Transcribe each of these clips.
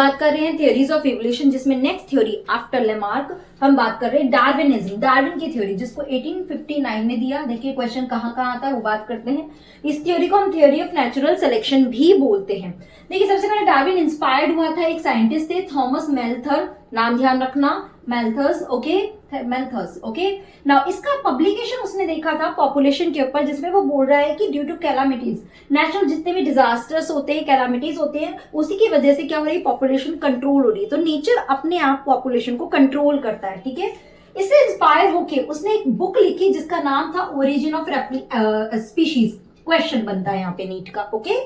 बात कर रहे हैं थियोरीज ऑफ इवोल्यूशन, जिसमें नेक्स्ट थ्योरी आफ्टर लेमार्क हम बात कर रहे हैं डार्विनिज्म, डार्विन की थ्योरी, जिसको 1859 में दिया। देखिए क्वेश्चन कहाँ कहाँ आता है वो बात करते हैं। इस थ्योरी को हम थ्योरी ऑफ नेचुरल सिलेक्शन भी बोलते हैं। देखिए सबसे पहले डार्विन इंस्पायर्ड हुआ था, एक साइंटिस्ट थे थॉमस मेल्थर, नाम ध्यान रखना, मेल्थर्स, ओके, मेल्थर्स, ओके। नाउ इसका पब्लिकेशन उसने देखा था पॉपुलेशन के ऊपर, जिसमें वो बोल रहा है कि ड्यू टू कैलामिटीज, नेचुरल जितने भी डिजास्टर्स होते हैं, कैलामिटीज होते हैं, उसी की वजह से क्या हो रही है, पॉपुलेशन कंट्रोल हो रही है। तो नेचर अपने आप पॉपुलेशन को कंट्रोल करता है, ठीक है। इससे इंस्पायर होके उसने एक बुक लिखी जिसका नाम था ओरिजिन ऑफ स्पीशीज। क्वेश्चन बनता है यहाँ पे नीट का, ओके।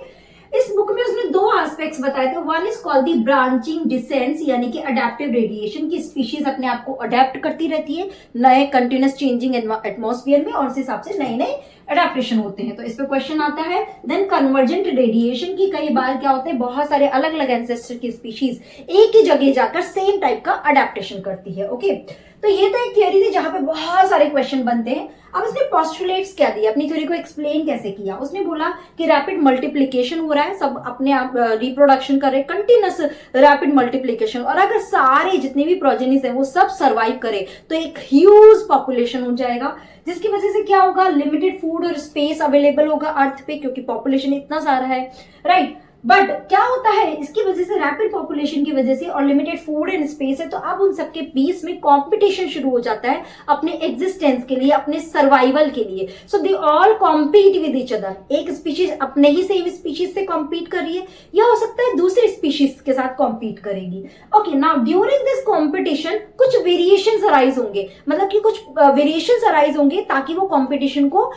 इस बुक में उसने दो एस्पेक्ट्स बताए थे। One is called the branching descent, यानी कि अडेप्टिव रेडिएशन की स्पीशीज अपने आप को अडेप्ट करती रहती है नए कंटिन्यूस चेंजिंग एटमॉस्फेयर में, और उस हिसाब से नए नए अडेप्टेशन होते हैं। तो इस पे क्वेश्चन आता है। देन कन्वर्जेंट रेडिएशन की कई बार क्या होते हैं, बहुत सारे अलग अलग एंसेस्टर की स्पीशीज एक ही जगह जाकर सेम टाइप का अडेप्टेशन करती है, ओके। तो ये तो एक थियोरी थी जहां पे बहुत सारे क्वेश्चन बनते हैं। अब उसने पोस्टुलेट्स क्या दिया, अपनी थ्योरी को एक्सप्लेन कैसे किया। उसने बोला कि रैपिड मल्टीप्लिकेशन हो रहा है, सब अपने आप रिप्रोडक्शन कर रहे हैं, कंटिन्यूस रैपिड मल्टीप्लिकेशन, और अगर सारे जितने भी प्रोजेनिस है वो सब सर्वाइव करे तो एक ह्यूज पॉपुलेशन हो जाएगा, जिसकी वजह से क्या होगा, लिमिटेड फूड और स्पेस अवेलेबल होगा अर्थ पे, क्योंकि पॉपुलेशन इतना सारा है, राइट। बट क्या होता है, इसकी वजह से रैपिड पॉपुलेशन की वजह से और लिमिटेड फूड एंड स्पेस है, तो अब उन सबके बीच में कंपटीशन शुरू हो जाता है अपने एग्जिस्टेंस के लिए, अपने सर्वाइवल के लिए। So they all compete with each other. एक स्पीशीज अपने ही सेम स्पीशीज से कॉम्पीट कर रही है, या हो सकता है दूसरी स्पीशीज के साथ कॉम्पीट करेगी, okay. Now during this competition कुछ वेरिएशंस अराइज होंगे, मतलब कि कुछ वेरिएशंस अराइज होंगे ताकि वो कॉम्पिटिशन को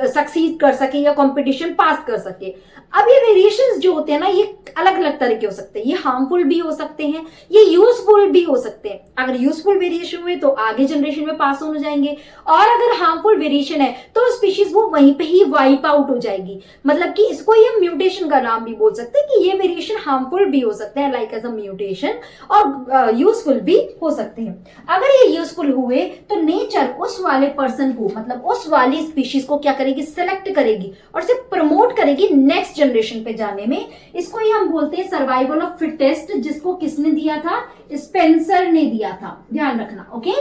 सक्सीड कर सके या कॉम्पिटिशन पास कर सके। अब ये वेरिएशंस जो होते हैं ना, ये अलग अलग तरह के हो सकते हैं, ये हार्मफुल भी हो सकते हैं, ये यूजफुल भी हो सकते हैं। अगर यूजफुल वेरिएशन हुए तो आगे जनरेशन में पास हो जाएंगे, और अगर हार्मफुल वेरिएशन है तो स्पीशीज वो वहीं पे ही वाइप आउट हो जाएगी। मतलब कि इसको ये म्यूटेशन का नाम भी बोल सकते हैं कि ये वेरिएशन हार्मफुल भी हो सकते हैं लाइक एज अ म्यूटेशन, और यूजफुल भी हो सकते हैं। अगर ये यूजफुल हुए तो नेचर उस वाले पर्सन को, मतलब उस वाली स्पीशीज को क्या करेगी, सिलेक्ट करेगी और उसे प्रमोट करेगी नेक्स्ट जनरेशन पे जाने में। इसको ही हम बोलते हैं सर्वाइवल ऑफ फिटेस्ट, जिसको किसने दिया था, स्पेंसर ने दिया था, ध्यान रखना, ओके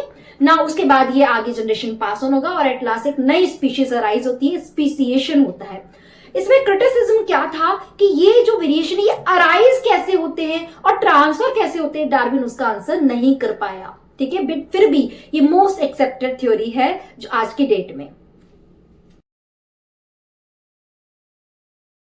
ना। उसके बाद ये आगे जनरेशन पास ऑन होगा और एट लास्ट एक नई स्पीशीज अराइज होती है, स्पीसिएशन होता है। इसमें क्रिटिसिज्म क्या था कि ये जो वेरिएशन है ये अराइज कैसे होते हैं और ट्रांसफर कैसे होते हैं, डार्विन उसका आंसर नहीं कर पाया, ठीक है। फिर भी ये मोस्ट एक्सेप्टेड थ्योरी है जो आज की डेट में।